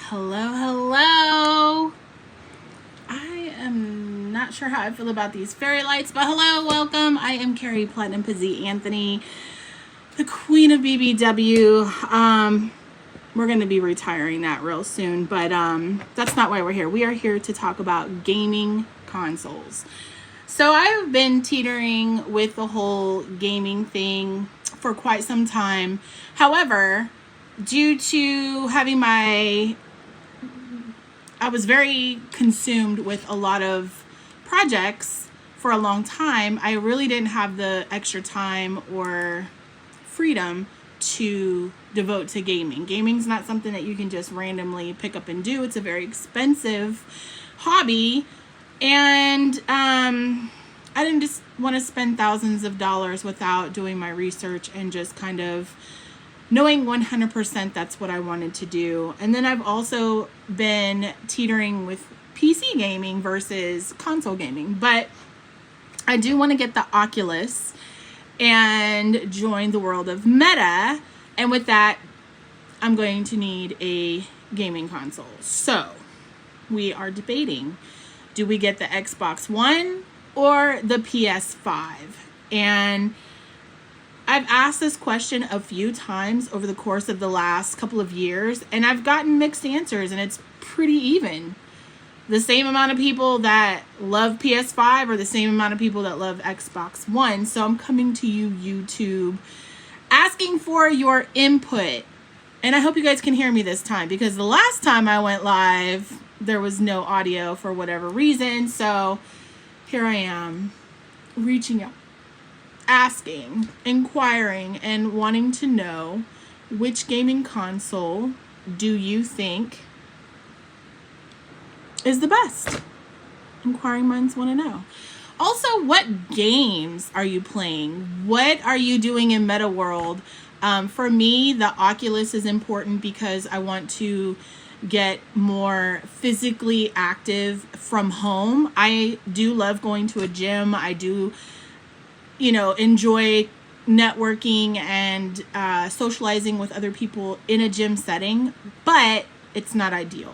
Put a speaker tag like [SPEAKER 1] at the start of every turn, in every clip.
[SPEAKER 1] Hello, hello. I am not sure how I feel about these fairy lights, but hello, welcome. I am Carrie Platinum Pizzy Anthony, the queen of BBW. We're going to be retiring that real soon, but that's not why we're here. We are here to talk about gaming consoles. So I've been teetering with the whole gaming thing for quite some time. However, due to having I was very consumed with a lot of projects for a long time. I really didn't have the extra time or freedom to devote to gaming. Gaming's not something that you can just randomly pick up and do. It's a very expensive hobby, and I didn't just want to spend thousands of dollars without doing my research and just kind of knowing 100% that's what I wanted to do. And then I've also been teetering with PC gaming versus console gaming, but I do want to get the Oculus and join the world of Meta. And with that, I'm going to need a gaming console. So we are debating, do we get the Xbox One or the PS5? And I've asked this question a few times over the course of the last couple of years, and I've gotten mixed answers, and it's pretty even. The same amount of people that love PS5 or the same amount of people that love Xbox One. So I'm coming to you, YouTube, asking for your input. And I hope you guys can hear me this time, because the last time I went live, there was no audio for whatever reason. So here I am, reaching out, asking, inquiring, and wanting to know, which gaming console do you think is the best? Inquiring minds want to know. Also, what games are you playing? What are you doing in Meta World? For me, the Oculus is important because I want to get more physically active from home. I do love going to a gym. I do enjoy networking and socializing with other people in a gym setting, but it's not ideal,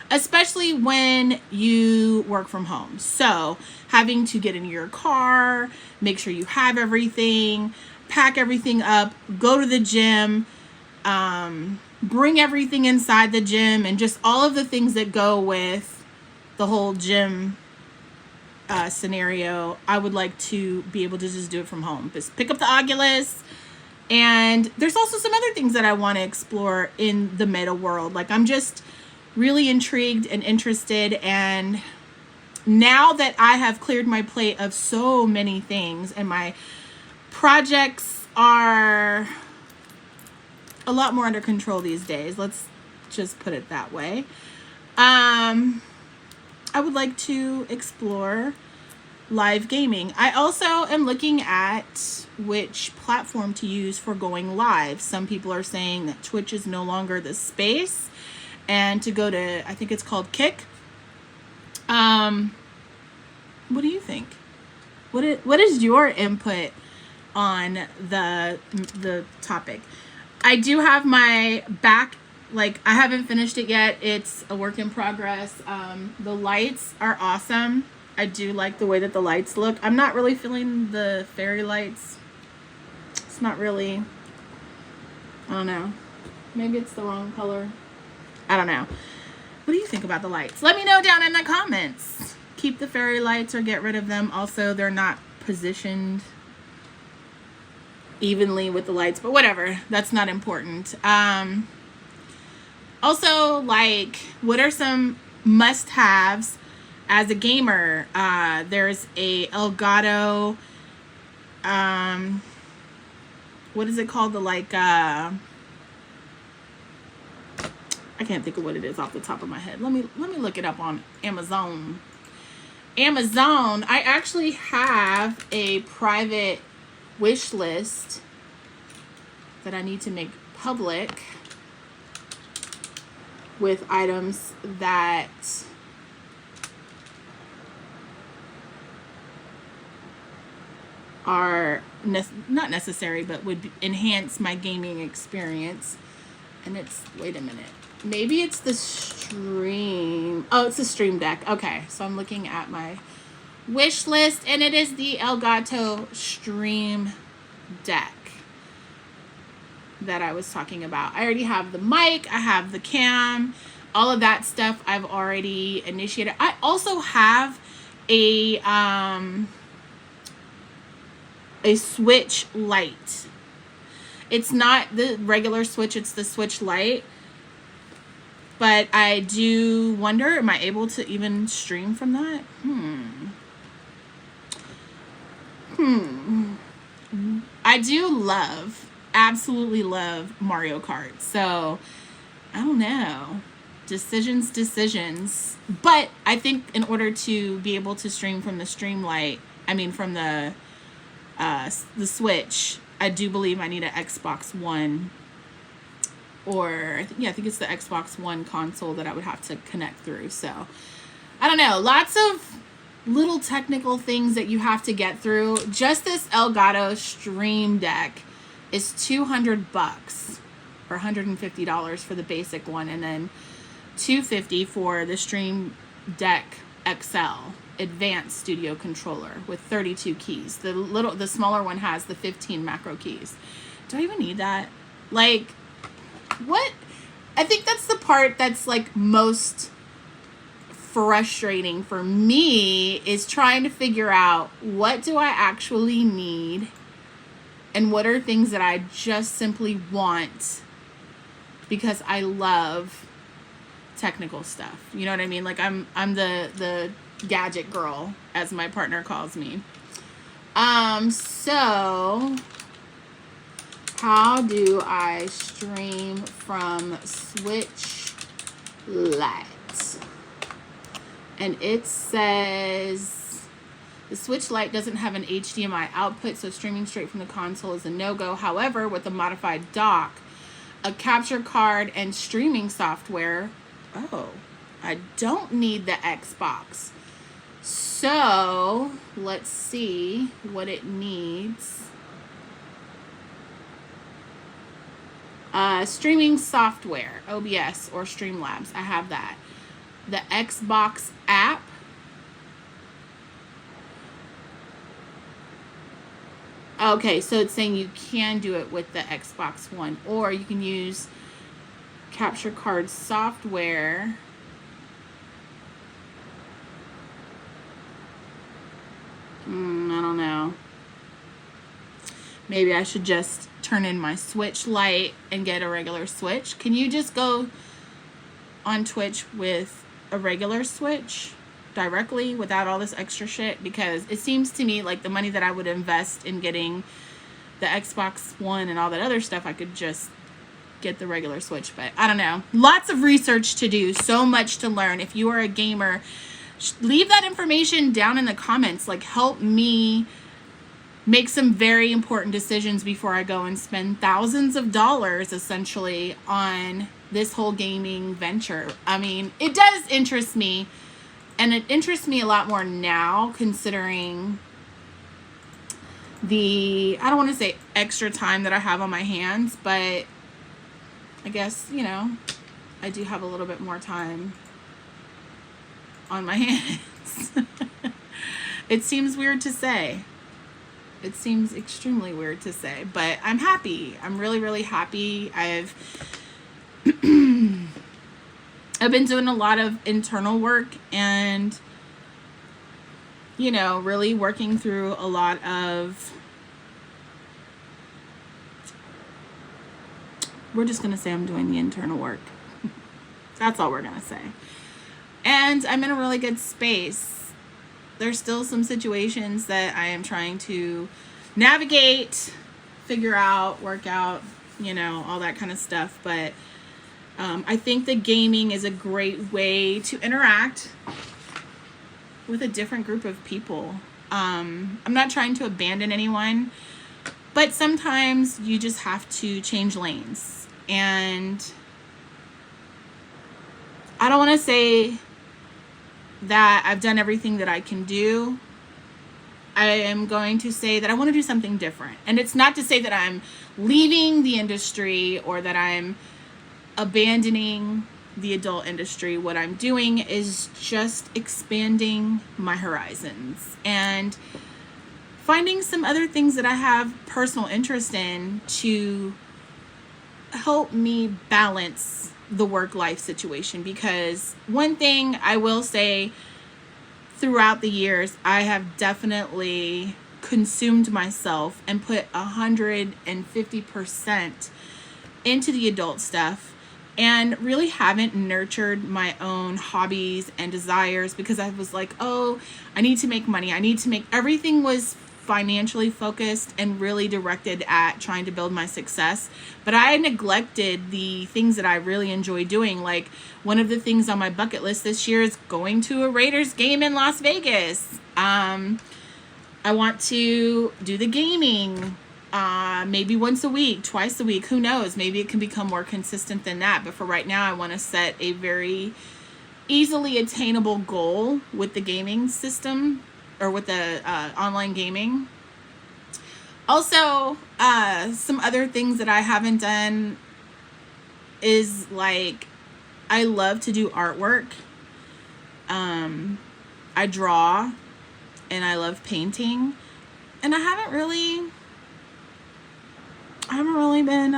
[SPEAKER 1] especially when you work from home. So having to get in your car, make sure you have everything, pack everything up, go to the gym, bring everything inside the gym, and just all of the things that go with the whole gym scenario. I would like to be able to just do it from home. Just pick up the Oculus. And there's also some other things that I want to explore in the Meta world. Like, I'm just really intrigued and interested. And now that I have cleared my plate of so many things and my projects are a lot more under control these days, let's just put it that way, I would like to explore live gaming. I also am looking at which platform to use for going live. Some people are saying that Twitch is no longer the space, and to go to, I think it's called Kick. What do you think? What is your input on the topic? I do have my back, like, I haven't finished it yet. It's a work in progress. The lights are awesome. I do like the way that the lights look. I'm not really feeling the fairy lights. It's not really, I don't know. Maybe it's the wrong color. I don't know. What do you think about the lights? Let me know down in the comments. Keep the fairy lights or get rid of them. Also, they're not positioned evenly with the lights, but whatever. That's not important. Also, like, what are some must-haves as a gamer? There's a Elgato, what is it called? The, like, I can't think of what it is off the top of my head. Let me look it up on Amazon. I actually have a private wish list that I need to make public with items that are not necessary, but would enhance my gaming experience. And it's, wait a minute, maybe it's the Stream. Oh, it's the Stream Deck. Okay, so I'm looking at my wish list, and it is the Elgato Stream Deck that I was talking about. I already have the mic, I have the cam, all of that stuff I've already initiated. I also have a Switch Lite. It's not the regular Switch, it's the Switch Lite. But I do wonder, am I able to even stream from that? I do absolutely love Mario Kart. So, I don't know. Decisions. But I think in order to be able to stream from the from the Switch, I do believe I need an Xbox One, or I think it's the Xbox One console that I would have to connect through. So I don't know, lots of little technical things that you have to get through. Just this Elgato Stream Deck is $200 or $150 for the basic one, and then $250 for the Stream Deck XL Advanced Studio Controller with 32 keys. The smaller one has the 15 macro keys. Do I even need that? Like, what? I think that's the part that's like most frustrating for me, is trying to figure out what do I actually need and what are things that I just simply want because I love technical stuff. You know what I mean? Like I'm the gadget girl, as my partner calls me. So how do I stream from Switch Lite? And it says the Switch Lite doesn't have an HDMI output, so streaming straight from the console is a no-go. However, with a modified dock, a capture card, and streaming software, I don't need the Xbox. So let's see what it needs. Streaming software, OBS or Streamlabs. I have that. The Xbox app. Okay, so it's saying you can do it with the Xbox One, or you can use capture card software. I don't know. Maybe I should just turn in my Switch Lite and get a regular Switch. Can you just go on Twitch with a regular Switch directly without all this extra shit? Because it seems to me like the money that I would invest in getting the Xbox One and all that other stuff, I could just get the regular Switch. But I don't know. Lots of research to do. So much to learn. If you are a gamer, leave that information down in the comments. Like, help me make some very important decisions before I go and spend thousands of dollars essentially on this whole gaming venture. I mean, it does interest me, and it interests me a lot more now, considering the, I don't want to say extra time that I have on my hands, but I guess, you know, I do have a little bit more time on my hands. It seems weird to say. It seems extremely weird to say, but I'm happy. I'm really, really happy. I've been doing a lot of internal work and, you know, really working through a lot of, we're just going to say I'm doing the internal work. That's all we're going to say. And I'm in a really good space. There's still some situations that I am trying to navigate, figure out, work out, you know, all that kind of stuff. But I think the gaming is a great way to interact with a different group of people. I'm not trying to abandon anyone, but sometimes you just have to change lanes. And I don't want to say that I've done everything that I can do. I am going to say that I want to do something different. And it's not to say that I'm leaving the industry or that I'm abandoning the adult industry, what I'm doing is just expanding my horizons and finding some other things that I have personal interest in to help me balance the work-life situation. Because one thing I will say, throughout the years, I have definitely consumed myself and put 150% into the adult stuff, and really haven't nurtured my own hobbies and desires, because I was like, oh, I need to make money. Everything was financially focused and really directed at trying to build my success. But I neglected the things that I really enjoy doing. Like, one of the things on my bucket list this year is going to a Raiders game in Las Vegas. I want to do the gaming, maybe once a week, twice a week, who knows? Maybe it can become more consistent than that. But for right now, I want to set a very easily attainable goal with the gaming system, or with the online gaming. Also, some other things that I haven't done is, like, I love to do artwork. I draw, and I love painting, and I haven't really been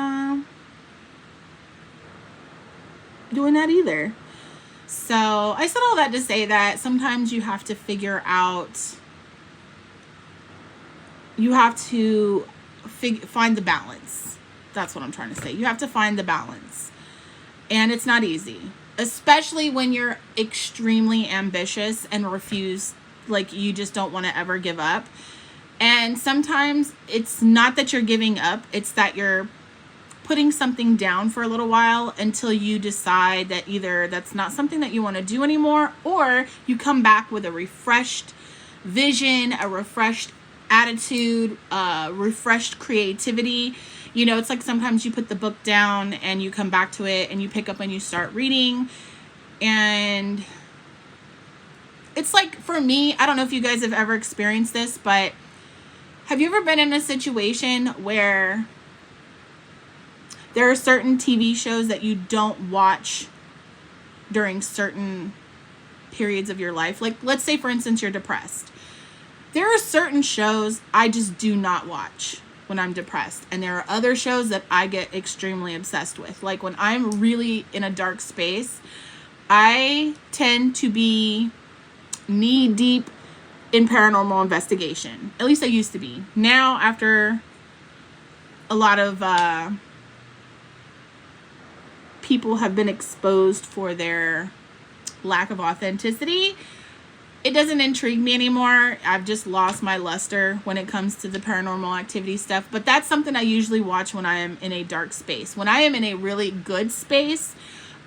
[SPEAKER 1] doing that either. So I said all that to say that sometimes you have to find the balance. That's what I'm trying to say. You have to find the balance. And it's not easy, especially when you're extremely ambitious and refuse, like, you just don't want to ever give up. And sometimes it's not that you're giving up, it's that you're putting something down for a little while until you decide that either that's not something that you want to do anymore, or you come back with a refreshed vision, a refreshed attitude, refreshed creativity. You know, it's like sometimes you put the book down and you come back to it and you pick up and you start reading. And it's like, for me, I don't know if you guys have ever experienced this, but have you ever been in a situation where there are certain TV shows that you don't watch during certain periods of your life? Like, let's say, for instance, you're depressed. There are certain shows I just do not watch when I'm depressed. And there are other shows that I get extremely obsessed with. Like, when I'm really in a dark space, I tend to be knee deep in paranormal investigation. At least I used to be. Now, after a lot of people have been exposed for their lack of authenticity, it doesn't intrigue me anymore. I've just lost my luster when it comes to the paranormal activity stuff. But that's something I usually watch when I am in a dark space. When I am in a really good space,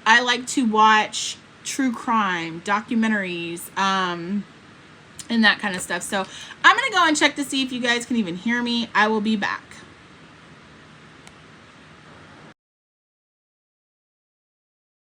[SPEAKER 1] I like to watch true crime, documentaries, and that kind of stuff. So I'm going to go and check to see if you guys can even hear me. I will be back.